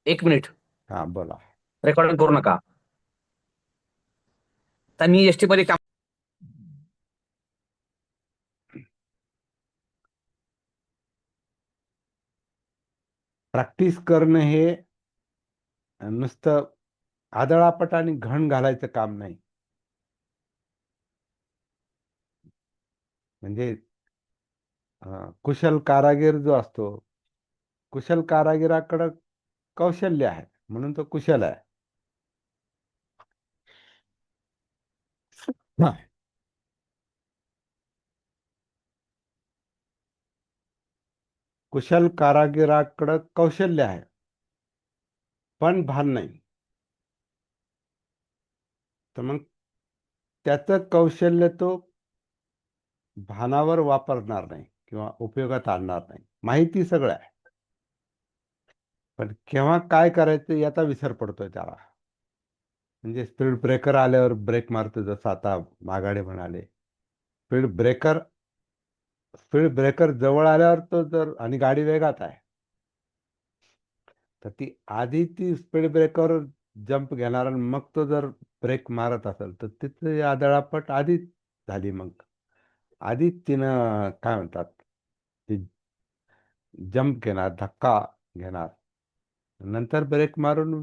1 minute. हा बोला. Recording करू नका. तर मी एसटी मध्ये काम. प्रॅक्टिस करणं हे नुसतं आदळापट आणि घण घालायचं काम नाही. म्हणजे कुशल कारागीर जो असतो, कुशल कारागिराकडं कौशल्य आहे म्हणून तो कुशल आहे. हा. कुशल कारागिराकडं कौशल्य आहे पण भान नाही. तर मग त्याचं कौशल्य तो भानावर वापरणार नाही किंवा उपयोगात आणणार नाही. माहिती सगळं आहे, पण केव्हा काय करायचं याचा विसर पडतोय त्याला. म्हणजे स्पीड ब्रेकर आल्यावर ब्रेक मारतो, जसं आता मागाडे म्हणाले. स्पीड ब्रेकर स्पीड ब्रेकर जवळ आल्यावर तो जर आणि गाडी वेगात आहे, तर ती स्पीड ब्रेकर जंप घेणार आणि मग तो जर ब्रेक मारत असेल तर तिथे आदळापट आधीच झाली. मग आधीच तिनं काय म्हणतात, ती जंप घेणार, धक्का घेणार. नंतर ब्रेक मारून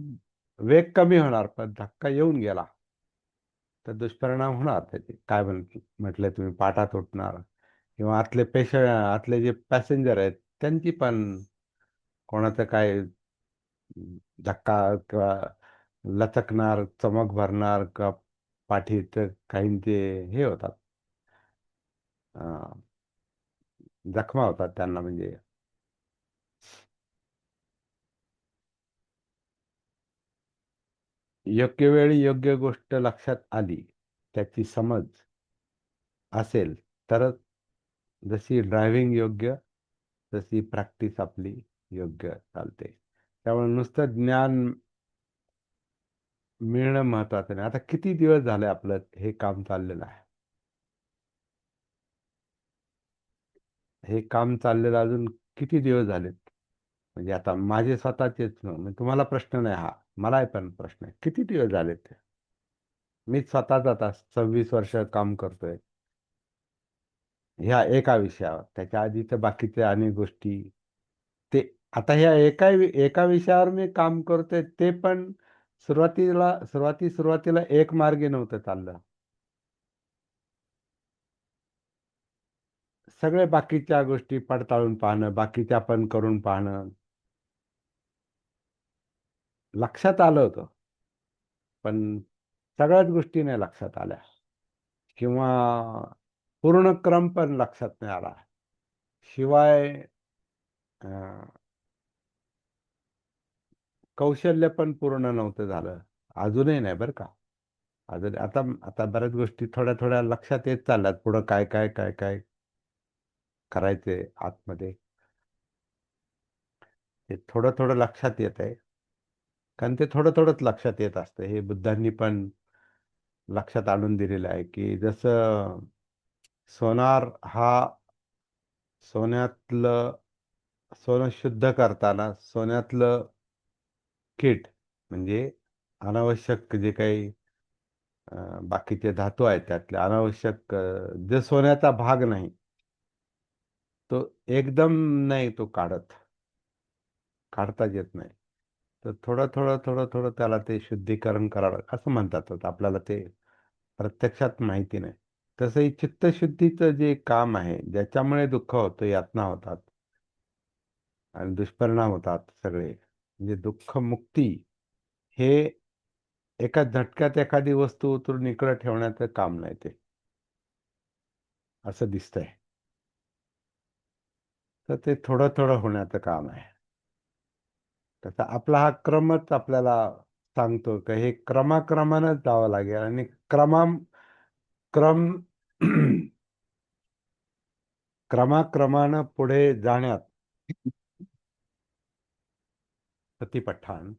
वेग कमी होणार, पण धक्का येऊन गेला तर दुष्परिणाम होणार त्याचे. काय म्हटलं तुम्ही, पाटा तुटणार किंवा आतले जे पॅसेंजर आहेत त्यांची पण कोणाचं काय धक्का किंवा लचकणार, चमक भरणार किंवा पाठीत काहींचे हे होतात, अं, जखमा होतात त्यांना. म्हणजे योग्य वेळी योग्य गोष्ट लक्षात आली, त्याची समज असेल तरच, जशी ड्रायव्हिंग योग्य तशी प्रॅक्टिस आपली योग्य चालते. त्यामुळे नुसतं ज्ञान मिळणं महत्वाचं नाही. आता किती दिवस झाले आपलं हे काम चाललेलं आहे? हे काम चाललेलं अजून किती दिवस झालेत? म्हणजे आता माझे स्वतःचेच म्हणजे तुम्हाला प्रश्न नाही हा, मला पण प्रश्न आहे, किती दिवस झालेत? मी स्वतःच आता 26 वर्ष काम करतोय ह्या एका विषयावर. त्याच्या आधी तर बाकीच्या अनेक गोष्टी. ते आता ह्या एका विषयावर मी काम करतोय, ते पण सुरुवातीला एक मार्गी नव्हतं चाललं. सगळे बाकीच्या गोष्टी पडताळून पाहणं, बाकीच्या पण करून पाहणं, लक्षात आलं होतं. पण सगळ्याच गोष्टी नाही लक्षात आल्या किंवा पूर्ण क्रम पण लक्षात नाही आला. शिवाय अं, कौशल्य पण पूर्ण नव्हतं झालं. अजूनही नाही बरं का. अजून आता आता बऱ्याच गोष्टी थोड्या थोड्या लक्षात येत चालल्यात. पुढं काय काय काय काय करायचंय आतमध्ये, ते थोडं थोडं लक्षात येत आहे. कारण ते थोडं थोडंच लक्षात येत असतं. हे बुद्धांनी पण लक्षात आणून दिलेलं आहे की जसं सोनार हा सोन्यातलं सोनं शुद्ध करताना सोन्यातलं कीट म्हणजे अनावश्यक जे काही बाकीचे धातू आहेत, त्यातले अनावश्यक जे सोन्याचा भाग नाही, तो एकदम नाही तो काढताच येत नाही. तर थोडं थोडं थोडं थोडं त्याला ते शुद्धीकरण करावं असं म्हणतात. आता आपल्याला ते प्रत्यक्षात माहिती नाही. तसंही चित्तशुद्धीचं जे काम आहे, ज्याच्यामुळे दुःख होतं, यातना होतात आणि दुष्परिणाम होतात सगळे, म्हणजे दुःख मुक्ती हे एका झटक्यात एखादी वस्तू उतरून इकडं ठेवण्याचं काम नाही ते, असं दिसतंय. तर ते थोडं थोडं होण्याचं काम आहे. तसा आपला हा क्रमच आपल्याला सांगतो की हे क्रमाक्रमानच जावं लागेल आणि क्रम क्रमाक्रमानं पुढे जाण्यात सतीपट्ठाण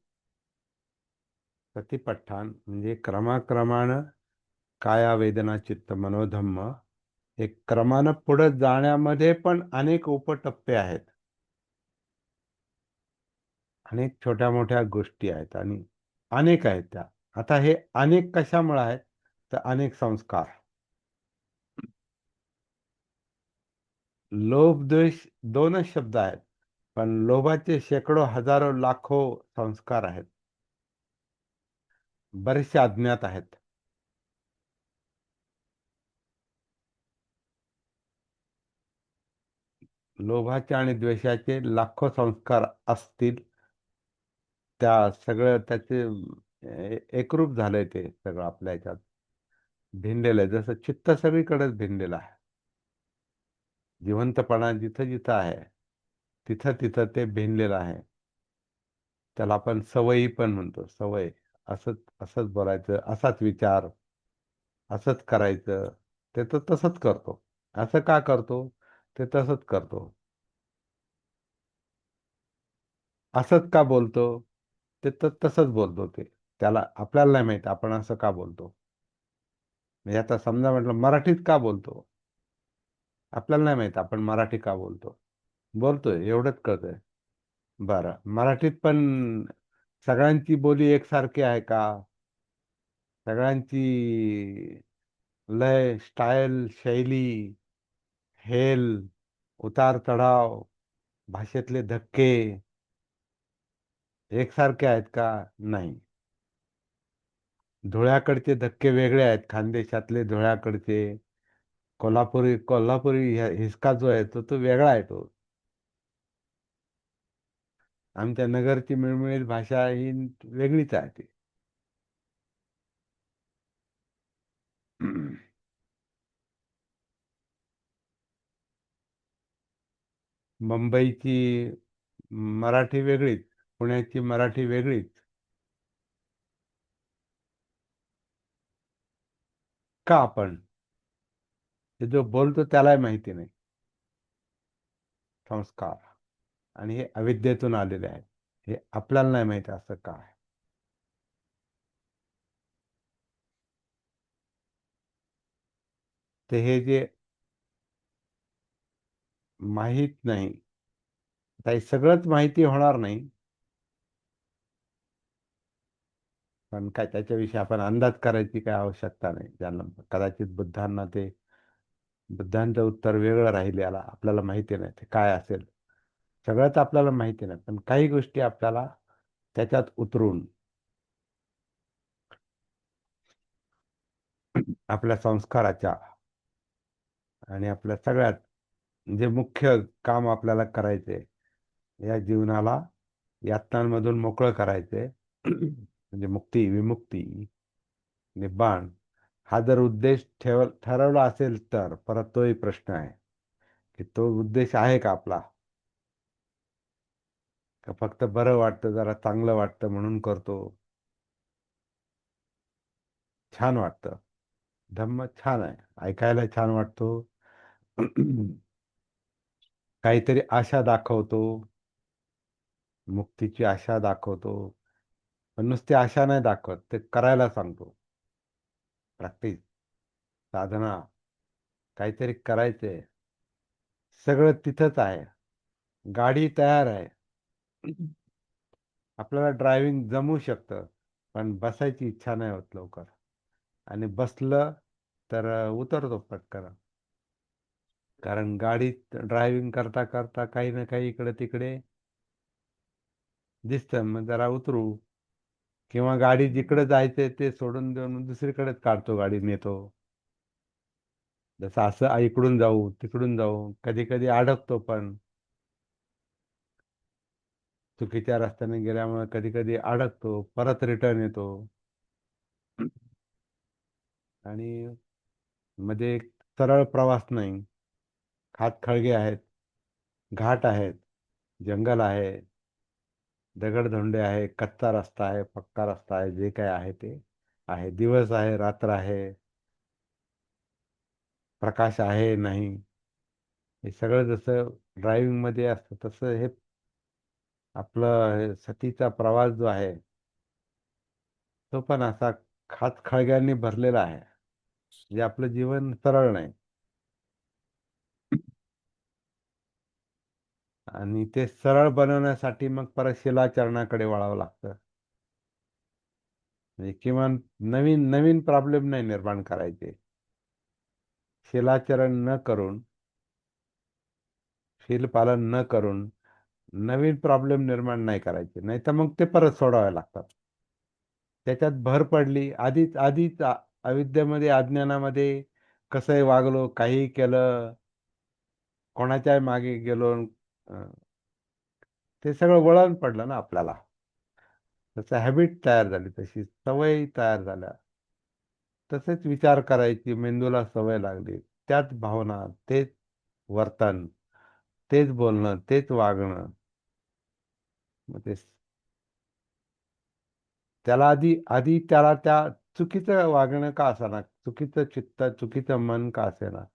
सतीपट्ठाण म्हणजे क्रमाक्रमानं काया वेदना चित्त मनोधम्म, हे क्रमानं पुढे जाण्यामध्ये पण अनेक उपटप्पे आहेत. अनेक छोट्या मोठ्या गोष्टी आहेत आणि अनेक आहेत त्या. आता हे अनेक कशामुळे आहेत? तर अनेक संस्कार. लोभ, द्वेष दोनच शब्द आहेत, पण लोभाचे शेकडो, हजारो, लाखो संस्कार आहेत. बरेचसे अज्ञात आहेत. लोभाचे आणि द्वेषाचे लाखो संस्कार असतील. त्या सगळं त्याचे एकरूप झालंय ते सगळं आपल्या ह्याच्यात भिनलेलं आहे. जसं चित्त सगळीकडेच भिनलेलं आहे. जिवंतपणा जिथं जिथं आहे, तिथं तिथं ते भिनलेलं आहे. त्याला आपण सवयी पण म्हणतो. सवय. असंच असंच बोलायचं, असाच विचार, असंच करायचं. ते तर तसंच करतो. असं का करतो? ते तसंच करतो. असंच का बोलतो? ते तर तसंच बोलतो ते. त्याला आपल्याला नाही माहित आपण असं का बोलतो. म्हणजे आता समजा म्हटलं मराठीत का बोलतो? आपल्याला नाही माहित आपण मराठी का बोलतो. बोलतोय एवढंच कळतंय. बरं. मराठीत पण सगळ्यांची बोली एकसारखी आहे का? सगळ्यांची लय, स्टाईल, शैली, हेल, उतार चढाव, भाषेतले धक्के एकसारखे आहेत का? नाही. धुळ्याकडचे धक्के वेगळे आहेत. खानदेशातले धुळ्याकडचे, कोल्हापुरी कोल्हापुरी हिसका जो आहे तो वेगळा आहे तो. आमच्या नगरची मिळमिळीत भाषा ही वेगळीच आहे ती. मुंबईची मराठी वेगळीच, पुण्याची मराठी वेगळीच. का आपण ते जो बोलतो त्यालाही माहिती नाही. संस्कार. आणि हे अविद्येतून आलेले आहेत. हे आपल्याला नाही माहिती असं काय. ते हे जे माहीत नाही, आता हे सगळंच माहिती होणार नाही. पण काय त्याच्याविषयी आपण अंदाज करायची काय आवश्यकता नाही. ज्यांना कदाचित बुद्धांचं उत्तर वेगळं राहील याला. आपल्याला माहिती नाही ते काय असेल. सगळंच आपल्याला माहिती नाही, पण काही गोष्टी आपल्याला त्याच्यात उतरून आपल्या संस्काराच्या आणि आपल्या सगळ्यात जे मुख्य काम आपल्याला करायचे या जीवनाला यातनांमधून मोकळं करायचे म्हणजे मुक्ती, विमुक्ती, निब्बाण हा जर उद्देश ठरवला असेल तर परत तोही प्रश्न आहे की तो उद्देश आहे का आपला? का फक्त बरं वाटतं, जरा चांगलं वाटतं म्हणून करतो, छान वाटतं. धम्म छान आहे, ऐकायला छान वाटतो. काहीतरी आशा दाखवतो, मुक्तीची आशा दाखवतो. पण नुसती आशा नाही दाखवत, ते करायला सांगतो. प्रॅक्टिस, साधना, काहीतरी करायचंय. सगळं तिथंच आहे. गाडी तयार आहे. आपल्याला ड्रायव्हिंग जमू शकतं, पण बसायची इच्छा नाही होत लवकर. आणि बसलं तर उतरतो पटकन. कारण गाडीत ड्रायव्हिंग करता करता काही ना काही इकडे तिकडे दिसतं, मग जरा उतरू. किंवा गाडी जिकडे जायचंय ते सोडून देऊन दुसरीकडेच काढतो, गाडी नेतो. जसं असं इकडून जाऊ तिकडून जाऊ, कधी कधी अडकतो पण. चुकीच्या रस्त्याने गेल्यामुळे कधी कधी अडकतो, परत रिटर्न येतो. आणि मध्ये एक सरळ प्रवास नाही. खाचखळगे आहेत, घाट आहेत, जंगल आहे, दगडधोंडे आहे, कच्चा रस्ता आहे, पक्का रस्ता आहे, जे काय आहे ते आहे. दिवस आहे, रात्र आहे, प्रकाश आहे, नाही. हे सगळं जसं ड्रायव्हिंग मध्ये असतं तसं हे आपलं सतीचा प्रवास जो आहे तो पण असा खाचखळग्यांनी भरलेला आहे. म्हणजे आपलं जीवन सरळ नाही. आणि ते सरळ बनवण्यासाठी मग परत शिलाचरणाकडे वळावं लागतं. म्हणजे किमान नवीन नवीन प्रॉब्लेम नाही निर्माण करायचे. शिलाचरण न करून, शीलपालन न करून नवीन प्रॉब्लेम निर्माण नाही करायचे, नाही तर मग ते परत सोडवावे लागतात. त्याच्यात भर पडली आधीच आधीच अविद्येमध्ये, अज्ञानामध्ये कसंही वागलो, काही केलं, कोणाच्याही मागे गेलो, अं, ते सगळं वळण पडलं ना आपल्याला. त्याचं हॅबिट तयार झाली, तशी सवय तयार झाल्या. तसेच विचार करायची मेंदूला सवय लागली. त्याच भावना, तेच वर्तन, तेच बोलणं, तेच वागणं. मग ते त्याला आधी आधी त्याला त्या चुकीचं वागणं का असेना, चुकीचं चित्त, चुकीचं मन का असेना,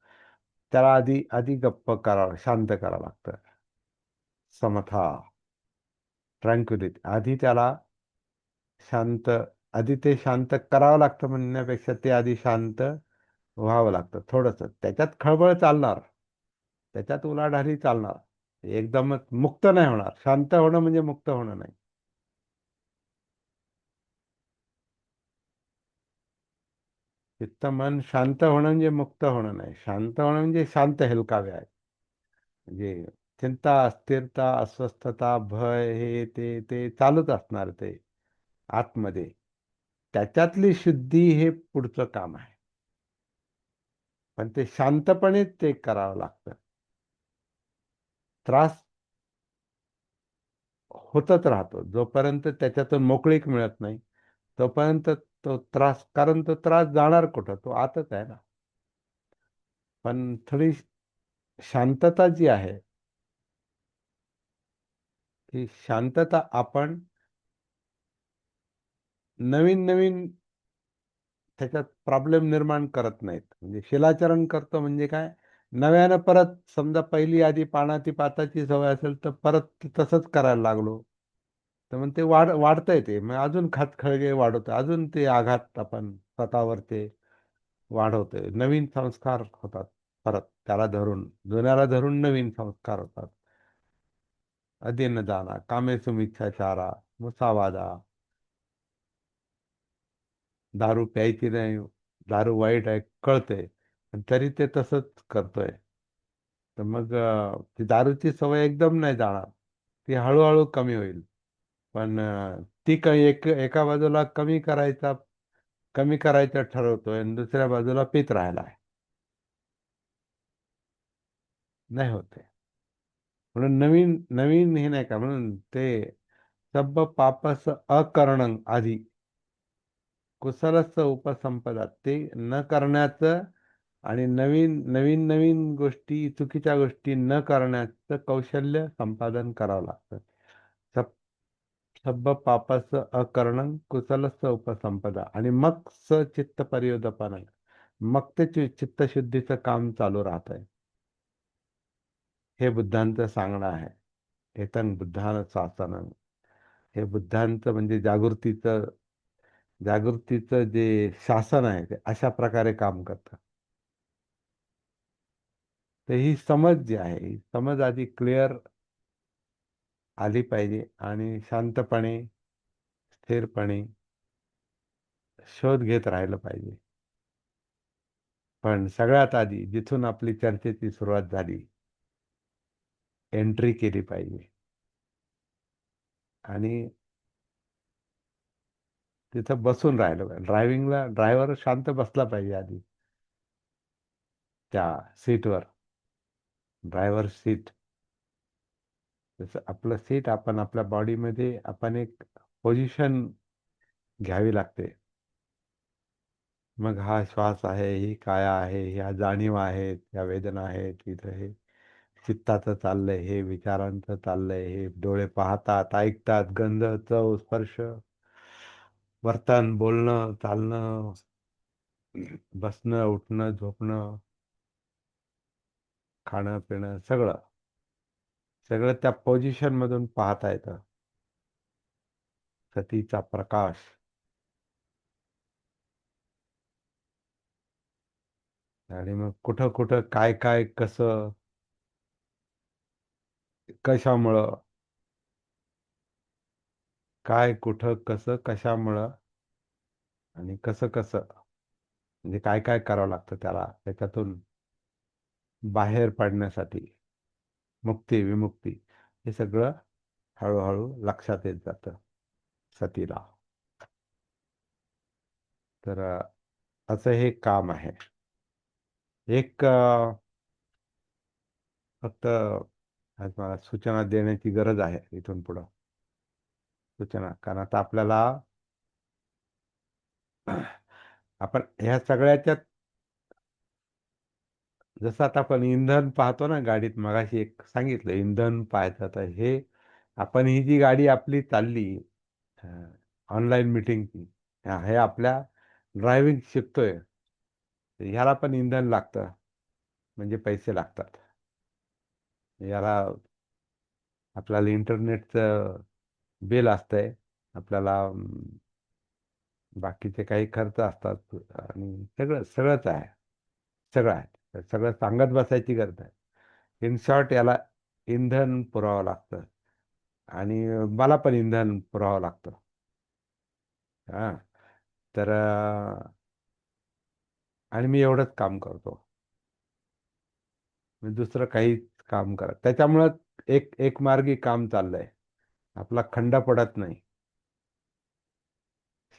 त्याला आधी आधी गप्प करावं, शांत करावं लागतं. समथा, ट्रँक्युलिटी, आधी त्याला शांत, आधी ते शांत करावं लागतं म्हणण्यापेक्षा ते आधी शांत व्हावं लागतं थोडंसं. त्याच्यात खळबळ चालणार, त्याच्यात उलाढाली चालणार, एकदमच मुक्त नाही होणार. शांत होणं म्हणजे मुक्त होणं नाही. चित्त मन शांत होणं म्हणजे मुक्त होणं नाही. शांत होणं म्हणजे शांत हेलकावे आहे. म्हणजे चिंता, अस्थिरता, अस्वस्थता, भय, हे ते चालूच असणार ते आतमध्ये. त्याच्यातली शुद्धी हे पुढचं काम आहे. पण ते शांतपणेच ते करावं लागतं. त्रास होतच राहतो जोपर्यंत त्याच्यातून मोकळीक मिळत नाही, तोपर्यंत तो त्रास, कारण तो त्रास जाणार कुठं, तो आतच आहे ना. पण थोडी शांतता जी आहे, ही शांतता आपण नवीन नवीन त्याच्यात प्रॉब्लेम निर्माण करत नाहीत. म्हणजे शिलाचरण करतो म्हणजे काय, नव्यानं परत समजा पहिली आधी पानाती पाताची सवय असेल तर परत तसंच करायला लागलो, तर मग ते वाढतंय, ते मग अजून खळगे वाढवतं, अजून ते आघात आपण स्वतःवर ते वाढवतोय. नवीन संस्कार होतात परत त्याला धरून, जुन्याला धरून नवीन संस्कार होतात. अधीन जाणा, कामेसु मिच्छाचारा, मुसावादा, दारू प्यायची नाही, दारू वाईट आहे कळतंय, पण तरी ते तसंच करतोय. तर मग ती दारूची सवय एकदम नाही जाणार, ती हळूहळू कमी होईल. पण ती काही एका बाजूला कमी करायचं ठरवतोय आणि दुसऱ्या बाजूला पित राहिला आहे. नाही होते. म्हणून नवीन नवीन हे नाही का, म्हणून ते सब्ब पापस अकरणं आधी कुशलस्य उपसंपदा, ते न करण्याचं आणि नवीन नवीन नवीन गोष्टी, चुकीच्या गोष्टी न करण्याचं कौशल्य संपादन करावं लागतं. सब सब्ब पापस्य अकरणं कुशलस्य उपसंपदा, आणि मग सचित्त परियोदपना, मग ते चित्तशुद्धीचं काम चालू राहतंय. हे बुद्धांचं सांगणं आहे. एतं बुद्धानं शासनं. हे बुद्धांचं म्हणजे जागृतीचं जे शासन आहे ते अशा प्रकारे काम करतं. तर ही समज जी आहे, ही समज आधी क्लिअर आली पाहिजे, आणि शांतपणे, स्थिरपणे शोध घेत राहिलं पाहिजे. पण सगळ्यात आधी जिथून आपली चर्चेची सुरुवात झाली, एंट्री केली पाहिजे. आणि तिथं बसून राहिलं पाहिजे. ड्रायव्हर शांत बसला पाहिजे आधी त्या सीटवर. ड्रायव्हर सीट, जसं आपलं सीट, आपण आपल्या बॉडीमध्ये आपण एक पोझिशन घ्यावी लागते. मग हा श्वास आहे, ही काया आहे, ह्या जाणीव आहेत, ह्या वेदना आहेत, इथं हे चित्ताचं चाललंय, हे विचारांचं चाललंय, हे डोळे पाहतात, ऐकतात, गंध, चव, स्पर्श, वर्तन, बोलणं, चालणं, बसणं, उठणं, झोपणं, खाणं पिणं, सगळं सगळं त्या पोझिशन मधून पाहता येतं. सतीचा प्रकाश. आणि मग कुठं कुठं काय काय कसं कशामुळं, काय, कुठं, कसं, कशामुळं आणि कसं कसं, म्हणजे काय काय करावं लागतं त्याला त्याच्यातून बाहेर पडण्यासाठी, मुक्ती विमुक्ती, हे सगळं हळूहळू लक्षात येत जातं सतीला. तर असं हे काम आहे. एक फक्त आज मला सूचना देण्याची गरज आहे इथून पुढं. सूचना, कारण आता आपल्याला आपण ह्या सगळ्याच्या, जसं आता आपण इंधन पाहतो ना गाडीत, मगाशी एक सांगितलं इंधन पाहायचं, तर हे आपण ही जी गाडी आपली चालली ऑनलाईन मीटिंगची, हे आपल्या ड्रायव्हिंग शिकतोय, ह्याला पण इंधन लागतं, म्हणजे पैसे लागतात. याला आपल्याला इंटरनेटचं बिल असतंय, आपल्याला बाकीचे काही खर्च असतात, आणि सगळं सगळंच आहे, सगळं आहे, सगळं सांगत बसायची गरज आहे. इन शॉर्ट, याला इंधन पुरवावं लागतं, आणि मला पण इंधन पुरवावं लागतं. हा, तर आणि मी एवढंच काम करतो, मी दुसरं काहीच काम करत, त्याच्यामुळं एक मार्गी काम चाललंय, आपला खंड पडत नाही.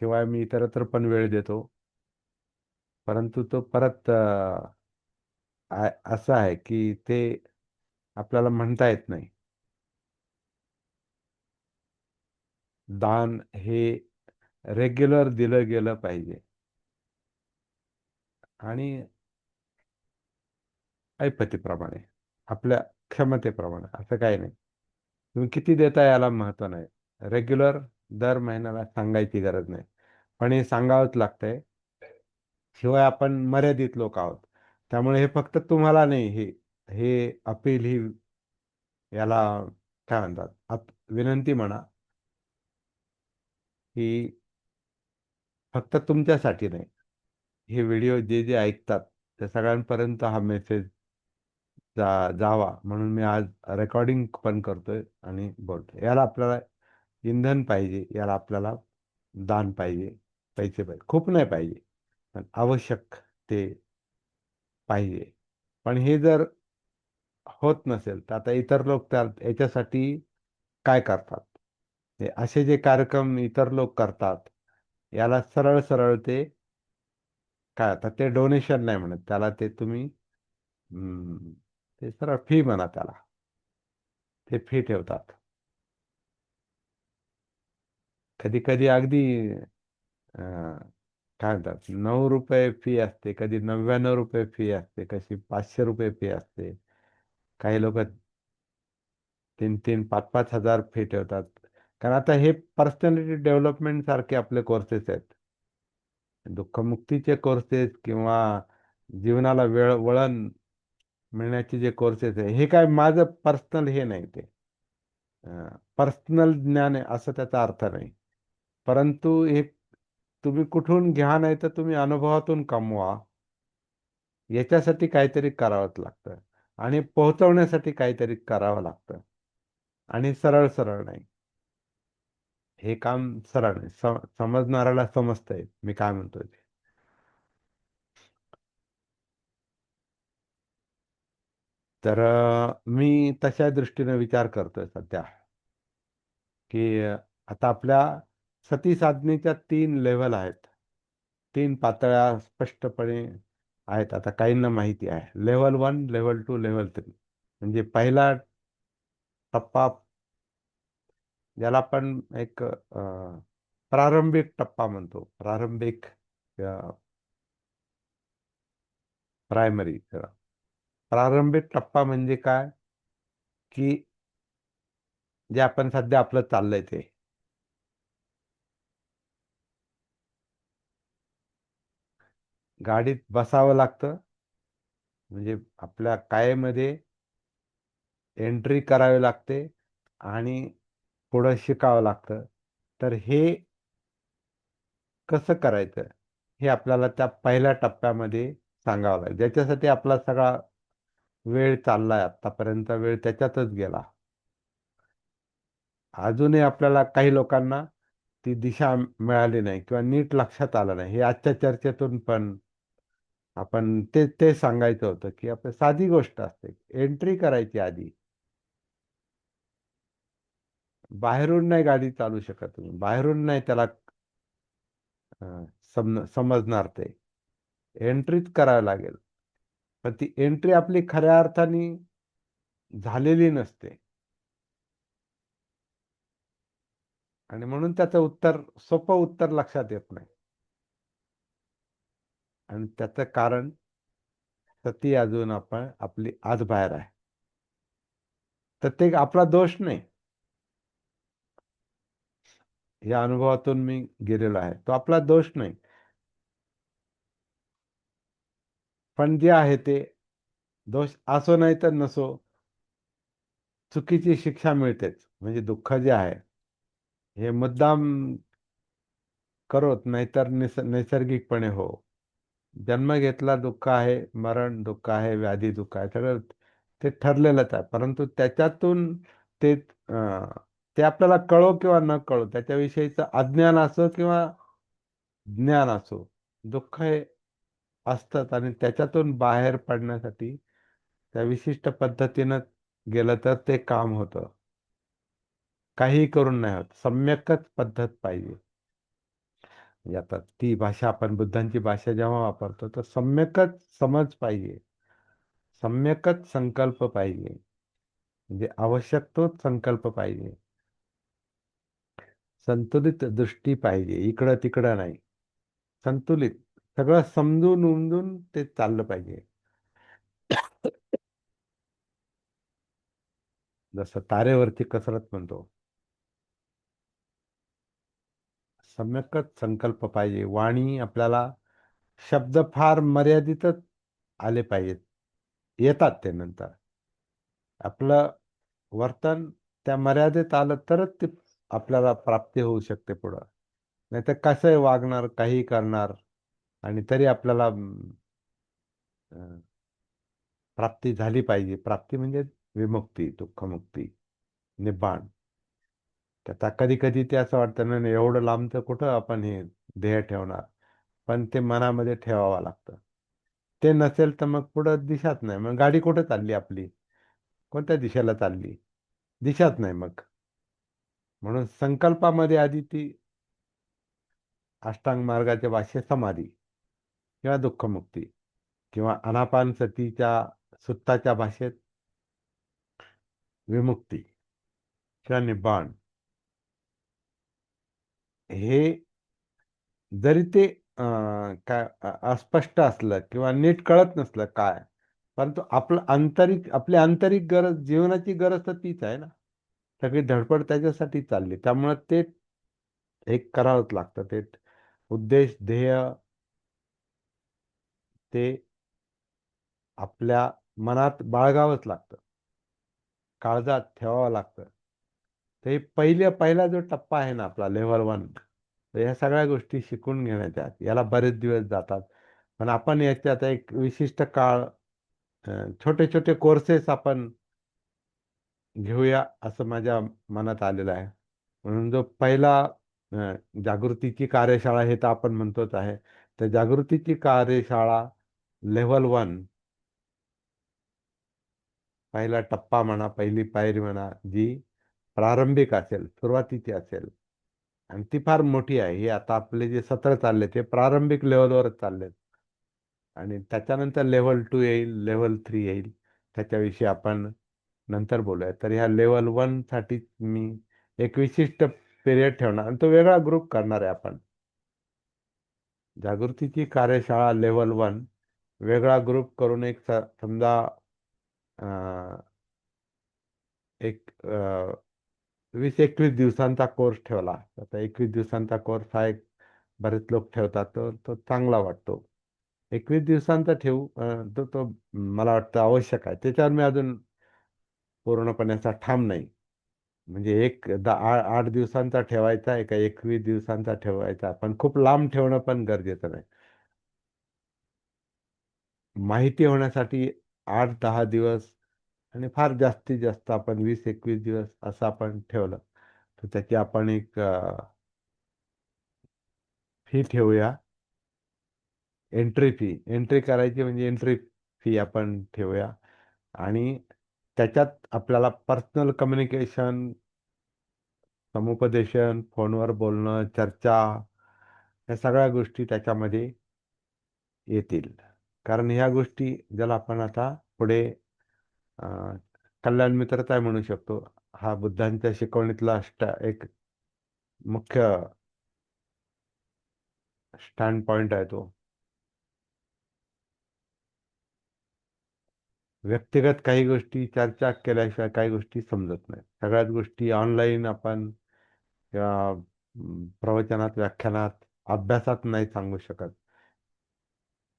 शिवाय मी इतरत्र पण वेळ देतो, परंतु तो परत असं आहे की ते आपल्याला म्हणता येत नाही. दान हे रेग्युलर दिलं गेलं पाहिजे, आणि ऐपतीप्रमाणे, आपल्या क्षमतेप्रमाणे, असं काही नाही. तुम्ही किती देता याला महत्व नाही. रेग्युलर दर महिन्याला सांगायची गरज नाही, पण हे सांगावंच लागतंय. शिवाय आपण मर्यादित लोक आहोत, त्यामुळे हे फक्त तुम्हाला नाही, हे हे अपील ही, याला काय म्हणतात, विनंती म्हणा, ही फक्त तुमच्यासाठी नाही. हे व्हिडिओ जे जे ऐकतात त्या सगळ्यांपर्यंत हा मेसेज जावा, म्हणून मी आज रेकॉर्डिंग पण करतोय आणि बोलतोय. याला आपल्याला इंधन पाहिजे, याला आपल्याला दान पाहिजे, पैसे पाहिजे, खूप नाही पाहिजे, पण आवश्यक ते पाहिजे. पण हे जर होत नसेल, तर आता इतर लोक त्या याच्यासाठी काय करतात, हे असे जे कार्यक्रम इतर लोक करतात, याला सरळ सरळ ते काय, आता ते डोनेशन नाही म्हणत त्याला, ते तुम्ही ते सरळ फी म्हणा त्याला, ते फी ठेवतात. कधी कधी अगदी काय म्हणतात, 9 रुपये फी असते, कधी 99 रुपये फी असते, कशी 500 रुपये फी असते. काही लोक 3-3, 5-5 हजार फी ठेवतात, कारण आता हे पर्सनॅलिटी डेव्हलपमेंट सारखे आपले कोर्सेस आहेत. दुःखमुक्तीचे कोर्सेस किंवा जीवनाला वळण मिळण्याचे जे कोर्सेस आहे, हे काय माझं पर्सनल हे नाही, ते पर्सनल ज्ञान आहे असं त्याचा अर्थ नाही. परंतु हे तुम्ही कुठून घ्या, नाही तर तुम्ही अनुभवातून कमवा, याच्यासाठी काहीतरी करावंच लागतं, आणि पोहोचवण्यासाठी काहीतरी करावं लागतं, आणि सरळ सरळ नाही. हे काम सरळ नाही, समजणाऱ्याला समजतंय मी काय म्हणतोय ते. तर मी तशा दृष्टीने विचार करतोय सध्या, की आता आपल्या सती साधनेच्या 3 लेव्हल आहेत, 3 पातळ्या स्पष्टपणे आहेत. आता काहींना माहिती आहे, लेव्हल 1, लेव्हल 2, लेव्हल 3. म्हणजे पहिला टप्पा, ज्याला आपण एक प्रारंभिक टप्पा म्हणतो, प्रारंभिक प्रायमरी. प्रारंभिक टप्पा म्हणजे काय, की जे आपण सध्या आपलं चाललंय ते, गाडीत बसावं लागतं, म्हणजे आपल्या कायेमध्ये एंट्री करावी लागते, आणि पुढं शिकावं लागतं. तर हे कसं करायचं, हे आपल्याला त्या पहिल्या टप्प्यामध्ये सांगावं लागेल. ज्याच्यासाठी आपला सगळा वेळ चाललाय, आतापर्यंत वेळ त्याच्यातच गेला. अजूनही आपल्याला काही लोकांना ती दिशा मिळाली नाही किंवा नीट लक्षात आलं नाही. हे आजच्या चर्चेतून पण आपण ते ते सांगायचं होतं की आपली साधी गोष्ट असते, एंट्री करायची आधी. बाहेरून नाही गाडी चालू शकत तुम्ही, बाहेरून नाही त्याला समजणार ते. एंट्रीच करावी लागेल. पण ती एंट्री आपली खऱ्या अर्थाने झालेली नसते. आणि म्हणून त्याचं उत्तर, सोपं उत्तर लक्षात येत नाही. आणि त्याचं कारण सती अजून आपली आत बाहेर आहे. तर ते आपला दोष नाही. या अनुभवातून मी गेलेलो आहे, तो आपला दोष नाही. पण जे आहे ते दोष असो नाही तर नसो, चुकीची शिक्षा मिळतेच. म्हणजे दुःख जे आहे हे मुद्दाम करोत, नाहीतर नैसर्गिकपणे हो. जन्म घेतला दुःख आहे, मरण दुःख आहे, व्याधी दुःख आहे, सगळं ते ठरलेलंच आहे. परंतु त्याच्यातून ते ते आपल्याला कळो किंवा न कळो, त्याच्याविषयीचं अज्ञान असो किंवा ज्ञान असो, दुःख हे असतात. आणि त्याच्यातून बाहेर पडण्यासाठी त्या विशिष्ट पद्धतीनं गेलं तर ते काम होतं. काही करून नाही होत. सम्यकच पद्धत पाहिजे. म्हणजे आता ती भाषा, आपण बुद्धांची भाषा जेव्हा वापरतो तर सम्यकच समज पाहिजे, सम्यकच संकल्प पाहिजे. म्हणजे आवश्यक तोच संकल्प पाहिजे. संतुलित दृष्टी पाहिजे, इकडं तिकडं नाही, संतुलित. सगळं समजून उमजून ते चाललं पाहिजे. जसं तारेवरची कसरत म्हणतो. सम्यकच संकल्प पाहिजे. वाणी आपल्याला, शब्द फार मर्यादितच आले पाहिजेत. येतात ते नंतर. आपलं वर्तन त्या मर्यादेत आलं तरच ते आपल्याला प्राप्ती होऊ शकते पुढं. नाहीतर कसंही वागणार, काही करणार, आणि तरी आपल्याला प्राप्ती झाली पाहिजे. प्राप्ती म्हणजे विमुक्ती, दुःखमुक्ती, निब्बाण. आता कधी कधी ते असं वाटतं ना, नाही एवढं लांबचं कुठं आपण हे ध्येय ठेवणार. पण ते मनामध्ये ठेवावं लागतं. ते नसेल तर मग पुढं दिशाच नाही. मग गाडी कुठं चालली आपली, कोणत्या दिशेला चालली, दिशाच नाही मग. म्हणून संकल्पामध्ये आधी ती अष्टांग मार्गाच्या भाषेत समाधी किंवा दुःखमुक्ती, किंवा आनापान सतीच्या सुत्ताच्या भाषेत विमुक्ती किंवा निब्बाण. हे जरी ते काय अस्पष्ट असलं किंवा नीट कळत नसलं काय, परंतु आपलं आंतरिक, आपली आंतरिक गरज, जीवनाची गरज तर तीच आहे ना. सगळी धडपड त्याच्यासाठी चालली. त्यामुळे ते एक करावंच लागतं. ते उद्देश, ध्येय ते आपल्या मनात बाळगावंच लागतं, काळजात ठेवावं लागतं. तर हे पहिला जो टप्पा आहे ना आपला, लेव्हल 1, तर ह्या सगळ्या गोष्टी शिकून घेण्याच्या आत याला बरेच दिवस जातात. पण आपण याच्यात एक विशिष्ट काळ, छोटे छोटे कोर्सेस आपण घेऊया असं माझ्या मनात आलेलं आहे. म्हणून जो पहिला जागृतीची कार्यशाळा, हे तर आपण म्हणतोच आहे, तर जागृतीची कार्यशाळा लेव्हल 1, पहिला टप्पा म्हणा, पहिली पायरी म्हणा, जी प्रारंभिक असेल, सुरुवातीची असेल, आणि ती फार मोठी आहे. हे आता आपले जे सत्र चालले ते प्रारंभिक लेवलवरच चाललेत. आणि त्याच्यानंतर लेव्हल 2 येईल, लेव्हल 3 येईल. त्याच्याविषयी आपण नंतर बोलूया. तर ह्या लेव्हल 1 साठी मी एक विशिष्ट पिरियड ठेवणार आणि तो वेगळा ग्रुप करणार आहे आपण. जागृतीची कार्यशाळा लेव्हल 1 वेगळा ग्रुप करून एक समजा एक 20-21 दिवसांचा कोर्स ठेवला. आता 21 दिवसांचा कोर्स हा एक बरेच लोक ठेवतात, तर तो चांगला वाटतो. 21 दिवसांचा ठेवू, तो तो मला वाटतं आवश्यक आहे. त्याच्यावर मी अजून पूर्णपणे असा ठाम नाही. म्हणजे 8 दिवसांचा ठेवायचा आहे का 21 दिवसांचा ठेवायचा, पण खूप लांब ठेवणं पण गरजेचं नाही. माहिती होण्यासाठी 8-10 दिवस, आणि फार जास्तीत जास्त आपण 20-21 दिवस असं आपण ठेवलं तर त्याची आपण एक फी ठेवूया. एंट्री करायची म्हणजे एंट्री फी आपण ठेवूया. आणि त्याच्यात आपल्याला पर्सनल कम्युनिकेशन, समुपदेशन, फोनवर बोलणं, चर्चा, या सगळ्या गोष्टी त्याच्यामध्ये येतील. कारण ह्या गोष्टी ज्याला आपण आता पुढे कल्याण मित्रता म्हणू शकतो. हा बुद्धांच्या शिकवणीतला एक मुख्य स्टँड पॉइंट आहे तो. व्यक्तिगत काही गोष्टी चर्चा केल्याशिवाय काही गोष्टी समजत नाही. सगळ्याच गोष्टी ऑनलाईन आपण किंवा प्रवचनात, व्याख्यानात, अभ्यासात नाही सांगू शकत.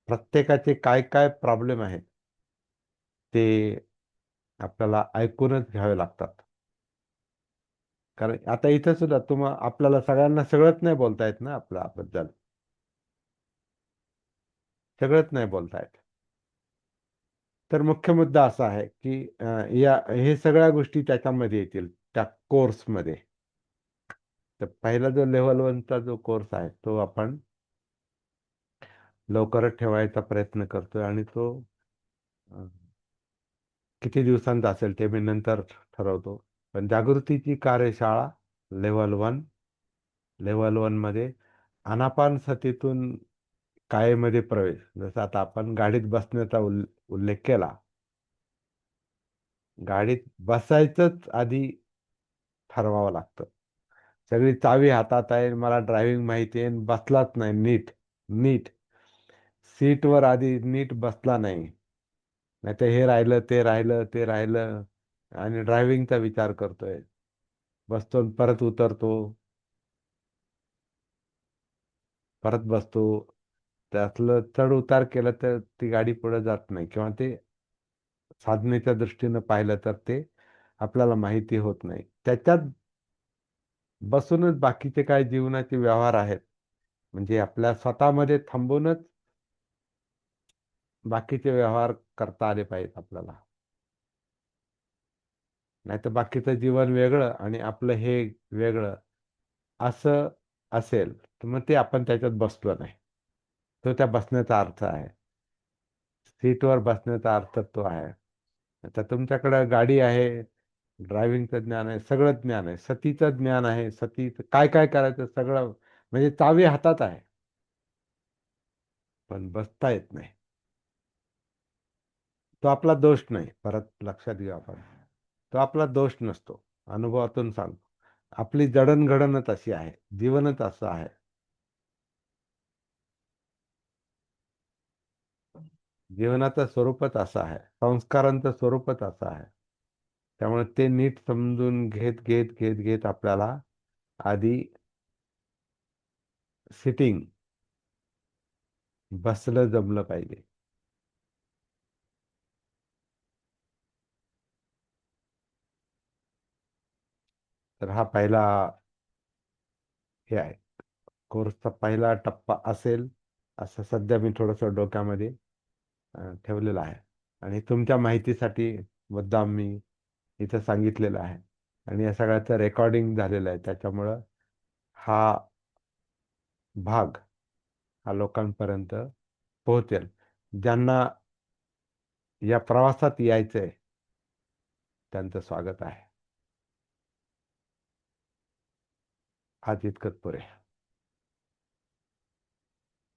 प्रत्येकाचे काय काय प्रॉब्लेम आहेत ते आपल्याला ऐकूनच घ्यावे लागतात. कारण आता इथं सुद्धा आपल्याला सगळ्यांना सगळंच नाही बोलता येत ना आपल्याबद्दल. सगळंच नाही बोलता येत. तर मुख्य मुद्दा असा आहे की हे सगळ्या गोष्टी त्याच्यामध्ये येतील त्या कोर्समध्ये. तर पहिला जो लेव्हल 1चा जो कोर्स आहे तो आपण लवकरच ठेवायचा प्रयत्न करतोय. आणि तो अ, किती दिवसांचा असेल ते मी नंतर ठरवतो. पण जागृतीची कार्यशाळा लेव्हल 1 मध्ये आनापानसतीतून कायेमध्ये प्रवेश. जसं आता आपण गाडीत बसण्याचा उल्लेख केला. गाडीत बसायचंच आधी ठरवावं लागतं. सगळी चावी हातात आहे, मला ड्रायव्हिंग माहिती आहे, बसलाच नाही नीट नीट सीटवर आधी नीट बसला नाही. नाहीतर हे राहिलं, ते राहिलं, ते राहिलं, आणि ड्रायव्हिंगचा विचार करतोय. बसतो आणि परत उतरतो, परत बसतो. त्यातलं चढ उतार केलं तर ती गाडी पुढे जात नाही. किंवा ते साधनेच्या दृष्टीनं पाहिलं तर ते आपल्याला माहिती होत नाही. त्याच्यात बसूनच बाकीचे काय जीवनाचे व्यवहार आहेत म्हणजे आपल्या स्वतःमध्ये थांबूनच बाकीचे व्यवहार करता आले पाहिजेत आपल्याला. नाहीतर बाकीचं जीवन वेगळं आणि आपलं हे वेगळं असं असेल तर मग ते आपण त्याच्यात बसलो नाही. तो त्या बसण्याचा अर्थ आहे. सीटवर बसण्याचा अर्थ तो आहे. आता तुमच्याकडे गाडी आहे, ड्रायव्हिंगचं ज्ञान आहे, सगळं ज्ञान आहे, सतीचं ज्ञान आहे, सतीचं काय काय करायचं सगळं म्हणजे चावी हातात आहे, पण बसता येत नाही. तो आपला दोष नाही. परत लक्षात घेऊ आपण, तो आपला दोष नसतो. अनुभवातून सांगतो. आपली जडणघडणच अशी आहे, जीवनच असं आहे. जीवनाचं स्वरूपच असं आहे, संस्कारांचं स्वरूपच असं आहे. त्यामुळे ते नीट समजून घेत घेत घेत घेत आपल्याला आधी सिटिंग बसलं जमलं पाहिजे. तर हा पहिला हे आहे, कोर्सचा पहिला टप्पा असेल असं सध्या मी थोडंसं डोक्यामध्ये ठेवलेलं आहे. आणि तुमच्या माहितीसाठी मुद्दाम मी इथं सांगितलेलं आहे. आणि या सगळ्याचं रेकॉर्डिंग झालेलं आहे. त्याच्यामुळं हा भाग हा लोकांपर्यंत पोहोचेल. ज्यांना या प्रवासात यायचंय त्यांचं स्वागत आहे. आज इतकंच पुरे.